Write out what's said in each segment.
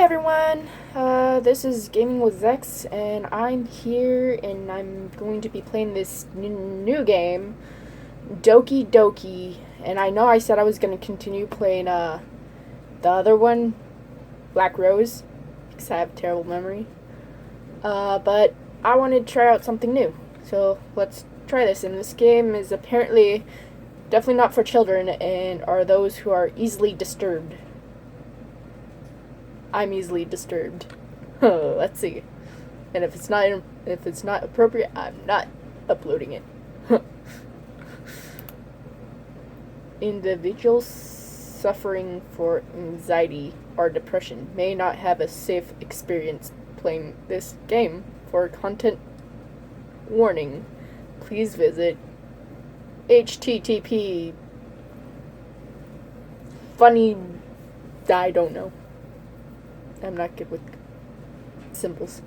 everyone, this is Gaming with Zex, and I'm here, and I'm going to be playing this new game, Dokie Dokie, and I know I said I was going to continue playing, the other one, Black Rose, because I have a terrible memory, but I wanted to try out something new, so let's try this, and this game is apparently definitely not for children, and are those who are easily disturbed. I'm easily disturbed. Let's see. And if it's not appropriate, I'm not uploading it. Individuals suffering for anxiety or depression may not have a safe experience playing this game. For content warning, please visit http funny I don't know. I'm not good with symbols.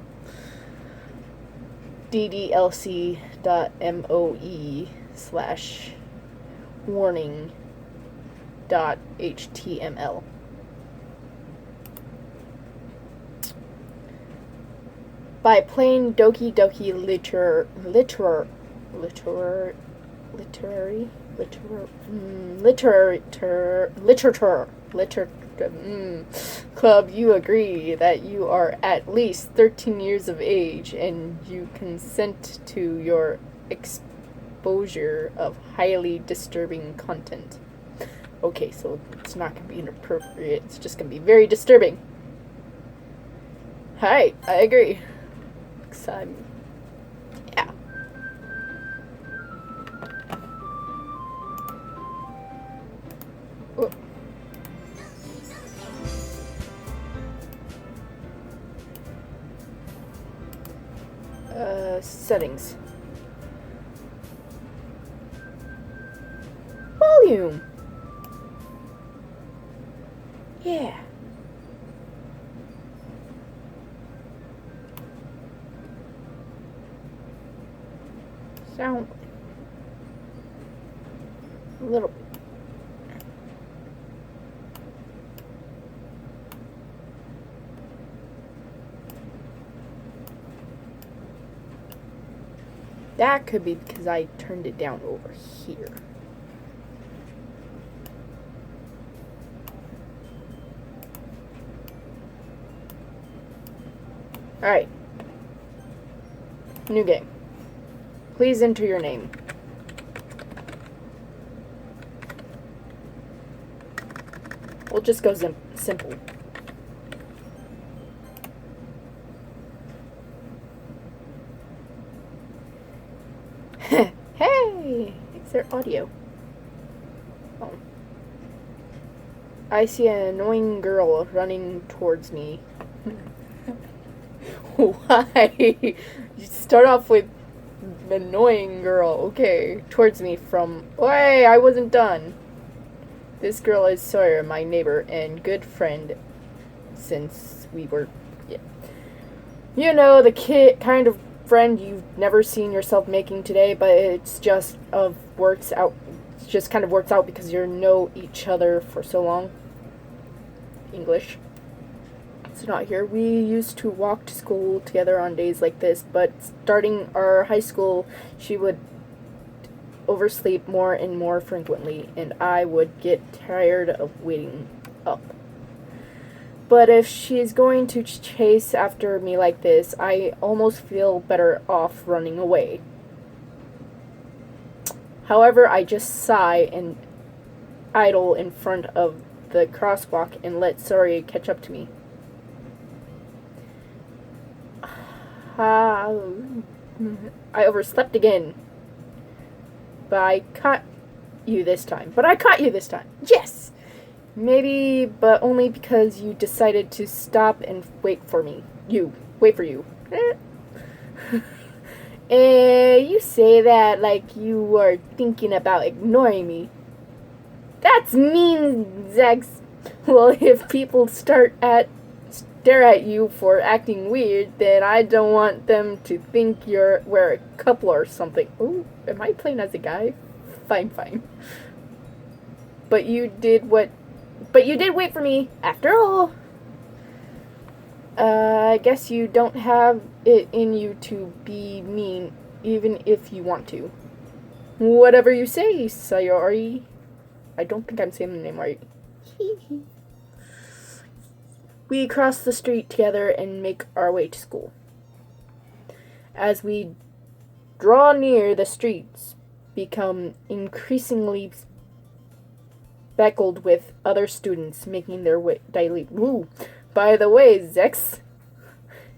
ddlc.moe/warning.html. By playing Dokie Dokie literature club, you agree that you are at least 13 years of age and you consent to your exposure of highly disturbing content. Okay, so it's not going to be inappropriate, it's just going to be very disturbing. Hi, I agree. 'Cause yeah. Oh. Settings. Volume. Yeah. Sound. A little bit. That could be because I turned it down over here. Alright. New game. Please enter your name. We'll just go simple. Hey! Is there audio? Oh. I see an annoying girl running towards me. Why? You start off with annoying girl. Okay. Towards me from... Hey, I wasn't done. This girl is Sawyer, my neighbor and good friend since we were... Yeah. You know, the kind of friend you've never seen yourself making today, but it's just works out. It just kind of works out because you know each other for so long. English. It's not here. We used to walk to school together on days like this, but starting our high school, she would oversleep more and more frequently, and I would get tired of waiting up. But if she's going to chase after me like this, I almost feel better off running away. However, I just sigh and idle in front of the crosswalk and let Sorry catch up to me. I overslept again. But I caught you this time. Yes! Maybe, but only because you decided to stop and wait for me. Wait for you. You say that like you are thinking about ignoring me. That's mean, Zex. Well, if people stare at you for acting weird, then I don't want them to think we're a couple or something. Ooh, am I playing as a guy? Fine. But you did wait for me, after all. I guess you don't have it in you to be mean, even if you want to. Whatever you say, Sayori. I don't think I'm saying the name right. We cross the street together and make our way to school. As we draw near, the streets become increasingly speckled with other students making their way daily. Woo! By the way, Zex,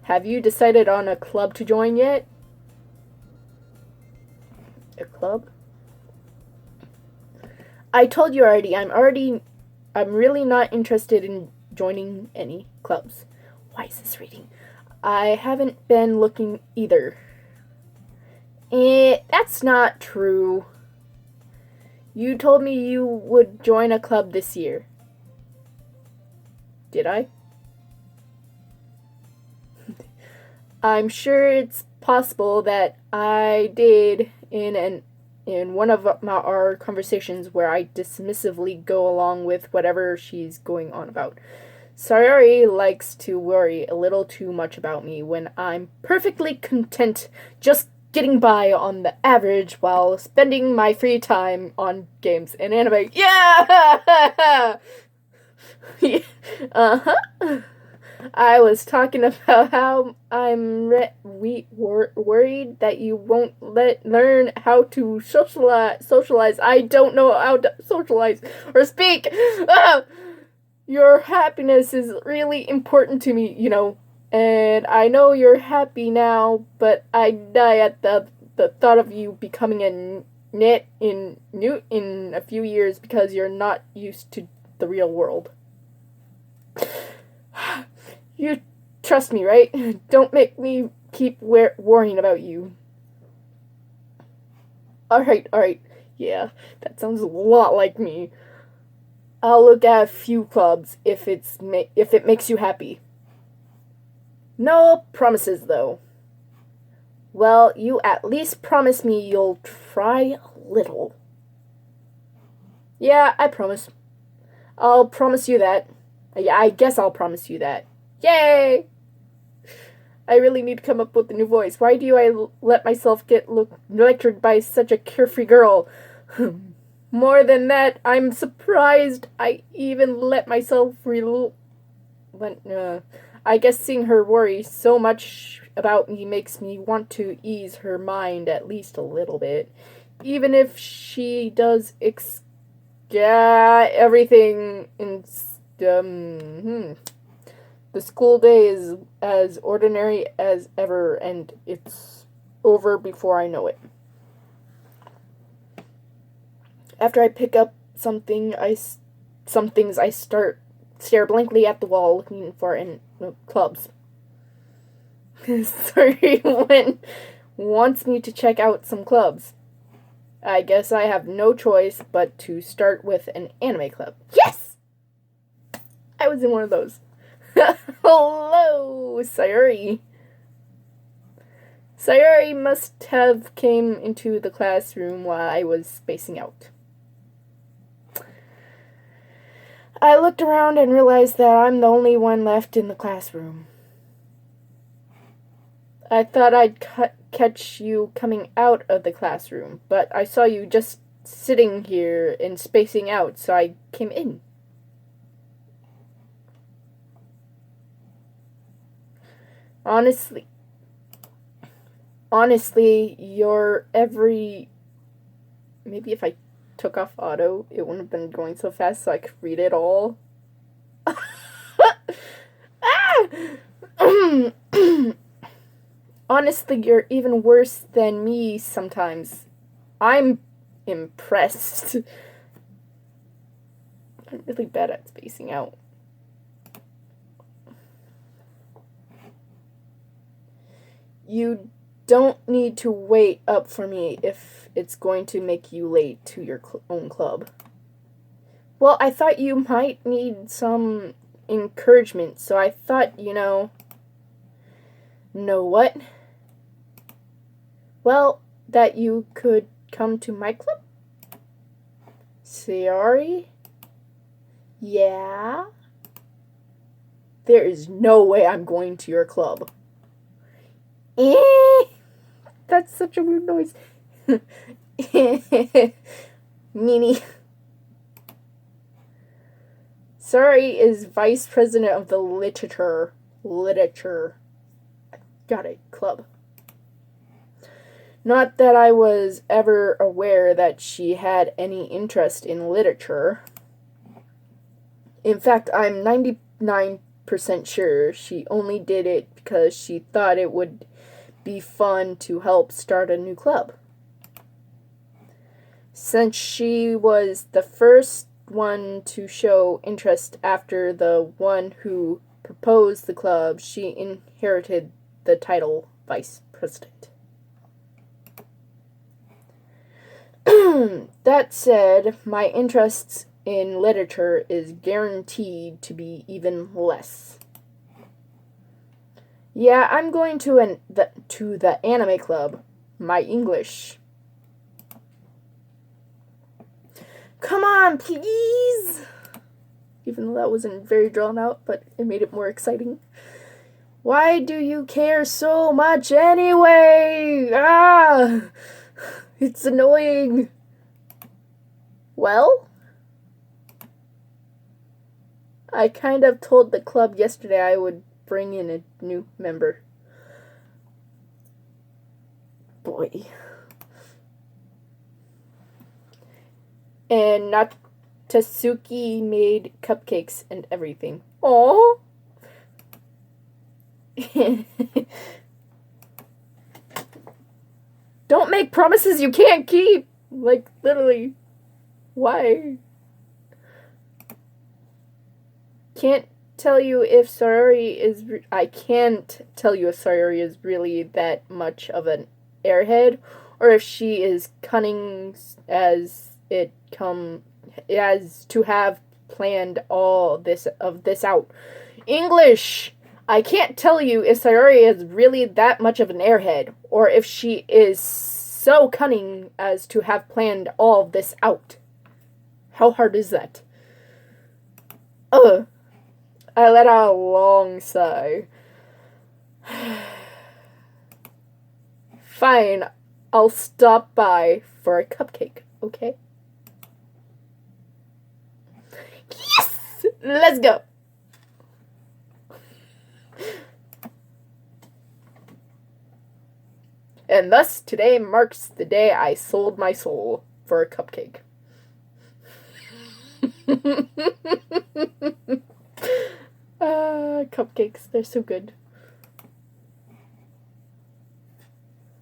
have you decided on a club to join yet? A club? I told you already, I'm really not interested in joining any clubs. Why is this reading? I haven't been looking either. That's not true. You told me you would join a club this year. Did I? I'm sure it's possible that I did in one of our conversations where I dismissively go along with whatever she's going on about. Sayori likes to worry a little too much about me when I'm perfectly content just getting by on the average while spending my free time on games and anime. Yeah! Uh-huh. I was talking about how I'm worried that you won't learn how to socialize. I don't know how to socialize or speak. Your happiness is really important to me, and I know you're happy now, but I die at the thought of you becoming a newt in a few years because you're not used to the real world. You trust me, right? Don't make me keep worrying about you. Alright. Yeah, that sounds a lot like me. I'll look at a few clubs if it makes you happy. No promises, though. Well, you at least promise me you'll try a little. Yeah, I promise. I'll promise you that. Yeah, I guess I'll promise you that. Yay! I really need to come up with a new voice. Why do I let myself get lectured by such a carefree girl? More than that, I'm surprised I even let myself I guess seeing her worry so much about me makes me want to ease her mind at least a little bit. Even if she does everything in... The school day is as ordinary as ever, and it's over before I know it. After I pick up some things, I stare blankly at the wall, looking for clubs. Sorry, wants me to check out some clubs. I guess I have no choice but to start with an anime club. Yes! I was in one of those. Hello, Sayori. Sayori must have came into the classroom while I was spacing out. I looked around and realized that I'm the only one left in the classroom. I thought I'd catch you coming out of the classroom, but I saw you just sitting here and spacing out, so I came in. Honestly, maybe if I took off auto, it wouldn't have been going so fast so I could read it all. Honestly, you're even worse than me sometimes. I'm impressed. I'm really bad at spacing out. You don't need to wait up for me if it's going to make you late to your own club. Well, I thought you might need some encouragement, so I thought, Know what? Well, that you could come to my club? Sayori? Yeah? There is no way I'm going to your club. That's such a weird noise. Meanie. Sorry is vice president of the literature. Got it, club. Not that I was ever aware that she had any interest in literature. In fact, I'm 99% sure she only did it because she thought it would be fun to help start a new club. Since she was the first one to show interest after the one who proposed the club, she inherited the title vice president. That said, my interests in literature is guaranteed to be even less. Yeah, I'm going to the anime club. My English. Come on, please! Even though that wasn't very drawn out, but it made it more exciting. Why do you care so much anyway? It's annoying. Well, I kind of told the club yesterday I would bring in a new member. Boy. And Natsuki made cupcakes and everything. Aww. Don't make promises you can't keep. Like, literally. Why? Can't tell you if Sayori is... I can't tell you if Sayori is really that much of an airhead, or if she is cunning as to have planned all this out. English! I can't tell you if Sayori is really that much of an airhead, or if she is so cunning as to have planned all this out. How hard is that? Ugh. I let out a long sigh. Fine, I'll stop by for a cupcake, okay? Yes! Let's go! And thus, today marks the day I sold my soul for a cupcake. Cupcakes, they're so good.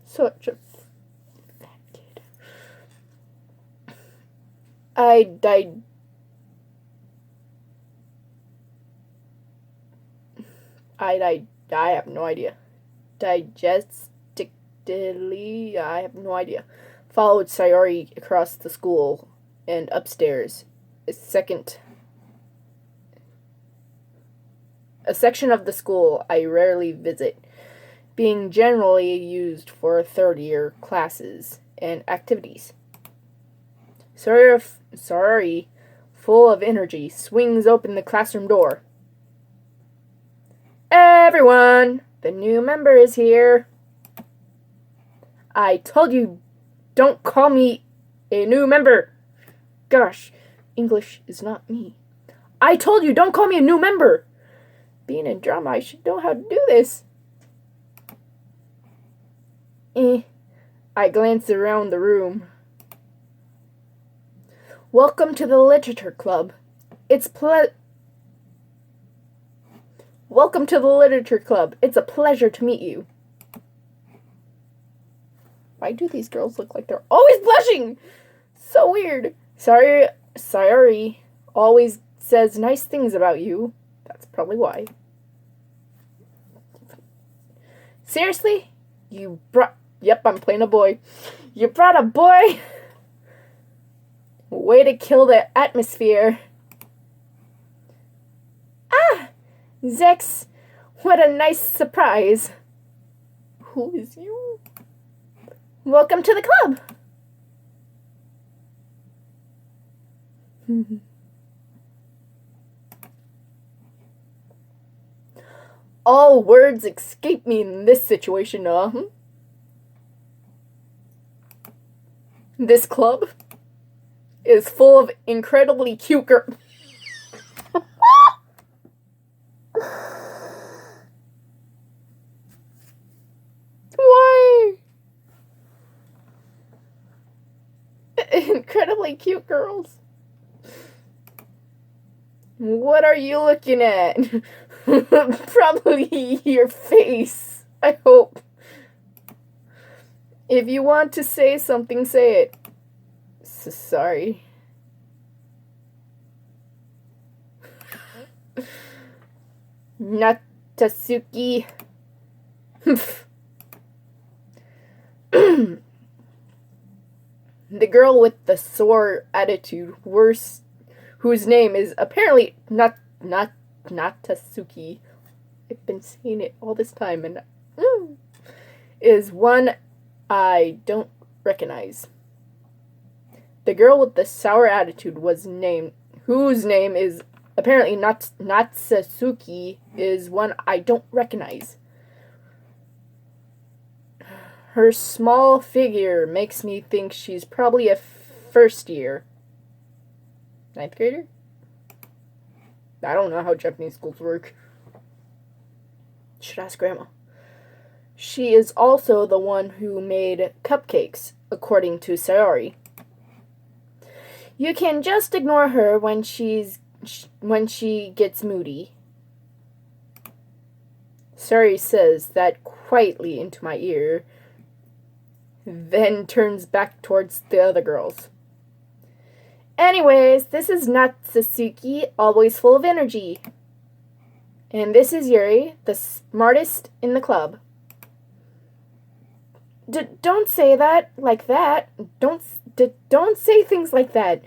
Such a fat kid. I have no idea. Digestically, I have no idea. Followed Sayori across the school and upstairs. A section of the school I rarely visit, being generally used for third-year classes and activities. Sayori, full of energy, swings open the classroom door. Everyone, the new member is here. I told you, don't call me a new member. Gosh, English is not me. I told you, don't call me a new member. Being in drama, I should know how to do this. I glanced around the room. Welcome to the literature club. Welcome to the literature club. It's a pleasure to meet you. Why do these girls look like they're always blushing? So weird. Sayori always says nice things about you. That's probably why. Seriously? Yep, I'm playing a boy. You brought a boy? Way to kill the atmosphere. Zex, what a nice surprise. Who is you? Welcome to the club. All words escape me in this situation, This club is full of incredibly cute girls. Why? Incredibly cute girls. What are you looking at? Probably your face, I hope. If you want to say something, say it. Sorry. Natsuki. The girl with the sore attitude, whose name is apparently Natsuki. I've been saying it all this time, and is one I don't recognize. The girl with the sour attitude whose name is apparently Natsuki, is one I don't recognize. Her small figure makes me think she's probably a first year. 9th grader? I don't know how Japanese schools work. Should ask Grandma. She is also the one who made cupcakes, according to Sayori. You can just ignore her when she gets moody. Sayori says that quietly into my ear, then turns back towards the other girls. Anyways, this is Natsuki, always full of energy. And this is Yuri, the smartest in the club. Don't say that like that. Don't say things like that.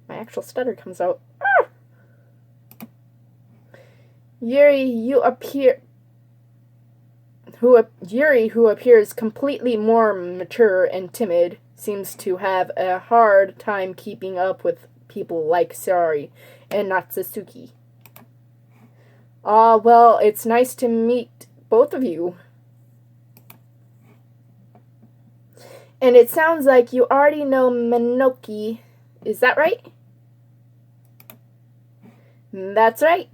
My actual stutter comes out. Ah! Yuri, who appears completely more mature and timid, seems to have a hard time keeping up with people like Sayori and Natsuki. Well, it's nice to meet both of you. And it sounds like you already know Minoki. Is that right? That's right.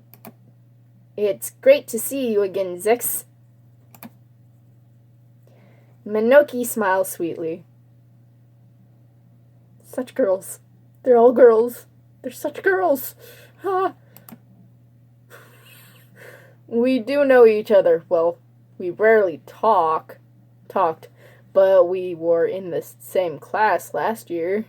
It's great to see you again, Zix. Minoki smiles sweetly. Such girls. They're all girls. They're such girls. Huh. We do know each other. Well, we rarely talked, but we were in the same class last year.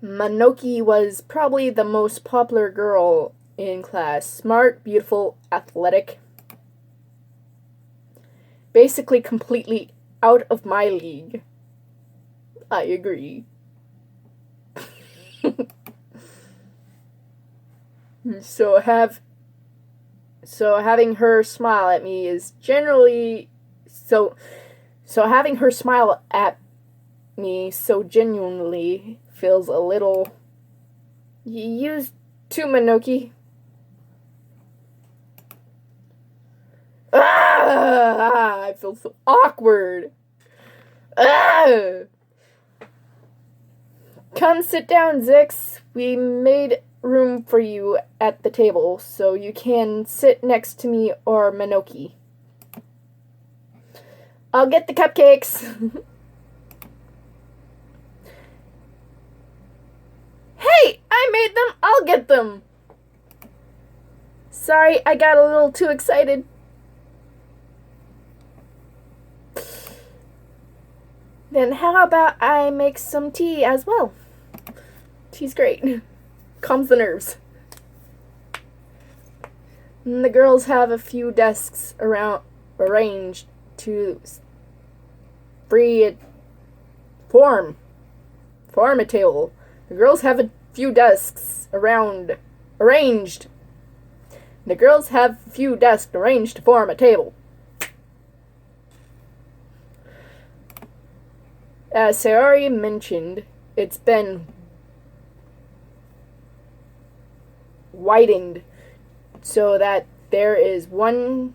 Minoki was probably the most popular girl in class. Smart, beautiful, athletic. Basically completely out of my league. I agree. So having her smile at me is generally so having her smile at me so genuinely feels a little used to Minoki. I feel so awkward. Come sit down, Zix. We made room for you at the table, so you can sit next to me or Minoki. I'll get the cupcakes. Hey, I made them. I'll get them. Sorry, I got a little too excited. Then how about I make some tea as well? Tea's great. Calms the nerves. And the girls have a few desks arranged to form a table. The girls have a few desks arranged. The girls have a few desks arranged to form a table. As Sayori mentioned, it's been widened so that there is one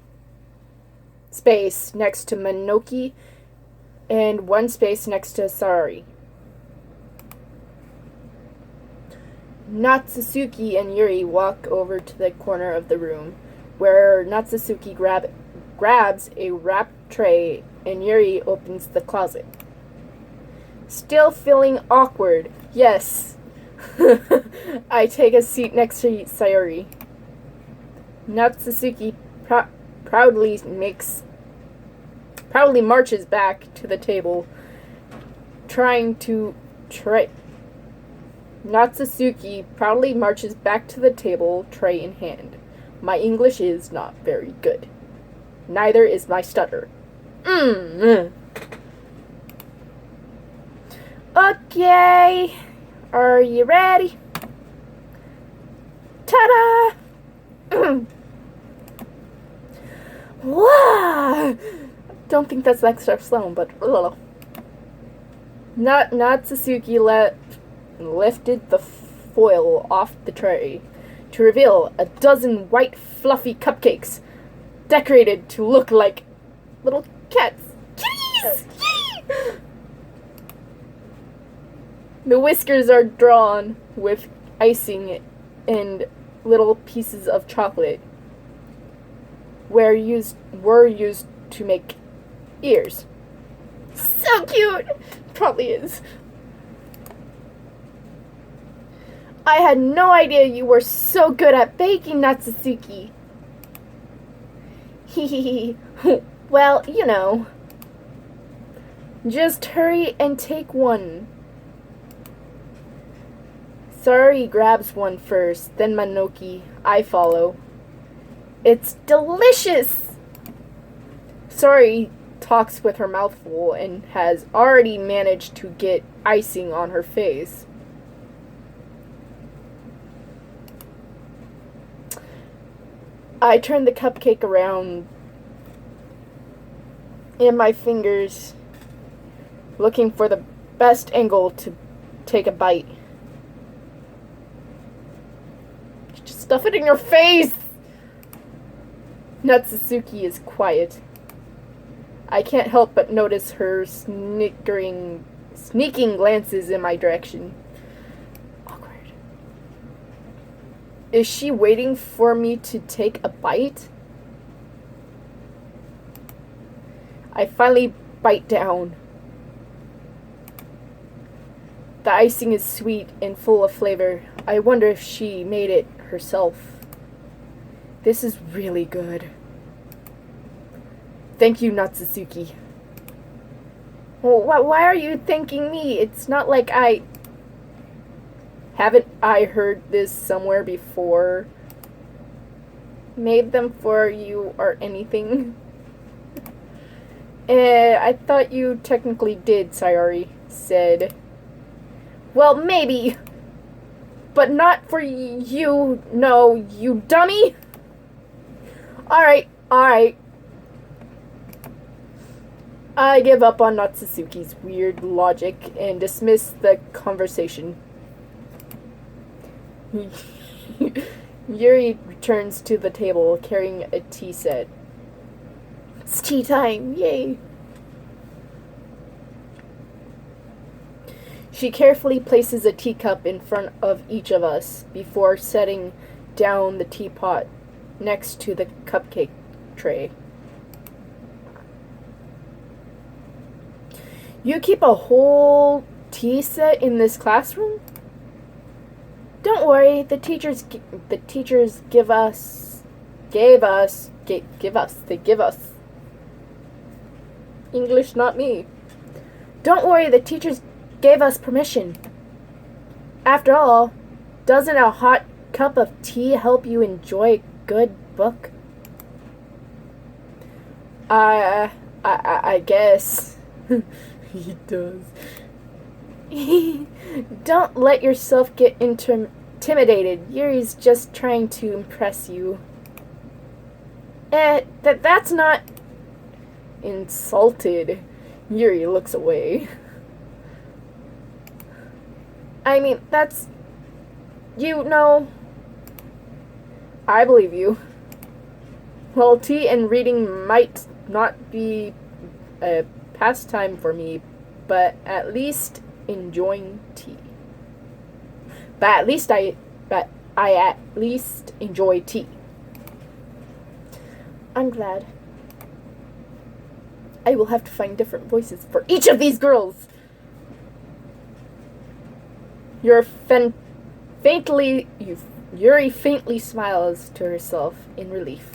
space next to Minoki and one space next to Sayori. Natsuki and Yuri walk over to the corner of the room, where Natsuki grabs a wrapped tray and Yuri opens the closet. Still feeling awkward, yes. I take a seat next to Sayori. Natsuki proudly marches back to the table, Natsuki proudly marches back to the table, tray in hand. My English is not very good. Neither is my stutter. Okay. Are you ready? Ta-da! Wow! Don't think that's extra slow, but Natsuki lifted the foil off the tray to reveal a dozen white fluffy cupcakes decorated to look like little cats. Kitties! Yay! The whiskers are drawn with icing and little pieces of chocolate were used to make ears. So cute! Probably is. I had no idea you were so good at baking, Natsuki. Hehehe. Well, you know. Just hurry and take one. Sayori grabs one first, then Minoki. I follow. It's delicious! Sayori talks with her mouth full and has already managed to get icing on her face. I turn the cupcake around in my fingers, looking for the best angle to take a bite. Just stuff it in your face! Natsuki is quiet. I can't help but notice her sneaking glances in my direction. Awkward. Is she waiting for me to take a bite? I finally bite down. The icing is sweet and full of flavor. I wonder if she made it herself. This is really good. Thank you, Natsuki. Well, why are you thanking me? It's not like haven't I heard this somewhere before? Made them for you or anything? I thought you technically did, Sayori said. Well, maybe. But not for you, no, you dummy! Alright. I give up on Natsuki's weird logic and dismiss the conversation. Yuri returns to the table carrying a tea set. It's tea time, yay! She carefully places a teacup in front of each of us before setting down the teapot next to the cupcake tray. You keep a whole tea set in this classroom? Don't worry, the teachers give us. English, not me. Don't worry, the teachers gave us permission. After all, doesn't a hot cup of tea help you enjoy a good book? I guess. He does. Don't let yourself get intimidated. Yuri's just trying to impress you. That's not... Insulted. Yuri looks away. I mean, that's... You know... I believe you. Well, tea and reading might not be a pastime for me, but at least enjoying tea. But I at least enjoy tea. I'm glad. I will have to find different voices for each of these girls. Yuri faintly smiles to herself in relief.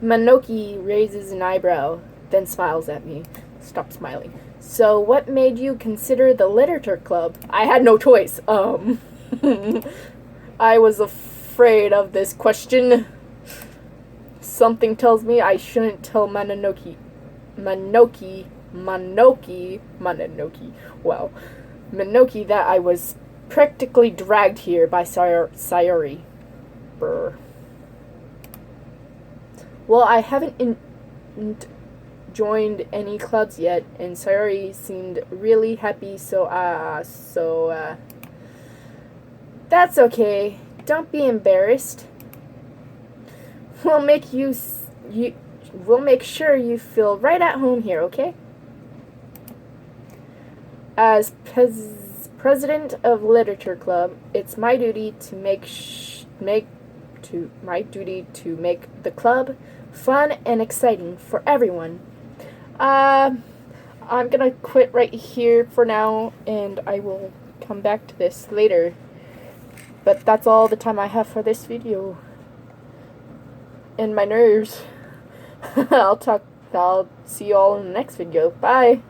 Manoki raises an eyebrow, then smiles at me. Stop smiling. So, what made you consider the literature club? I had no choice. I was afraid of this question. Something tells me I shouldn't tell Manoki. Wow. Manoki that I was practically dragged here by Sayori. Brr. Well, I haven't joined any clubs yet, and Sayori seemed really happy, so that's okay. Don't be embarrassed. We'll make we'll make sure you feel right at home here, okay? As president of Literature Club, it's my duty to make the club fun and exciting for everyone. I'm gonna quit right here for now, and I will come back to this later. But that's all the time I have for this video. And my nerves. I'll see you all in the next video. Bye!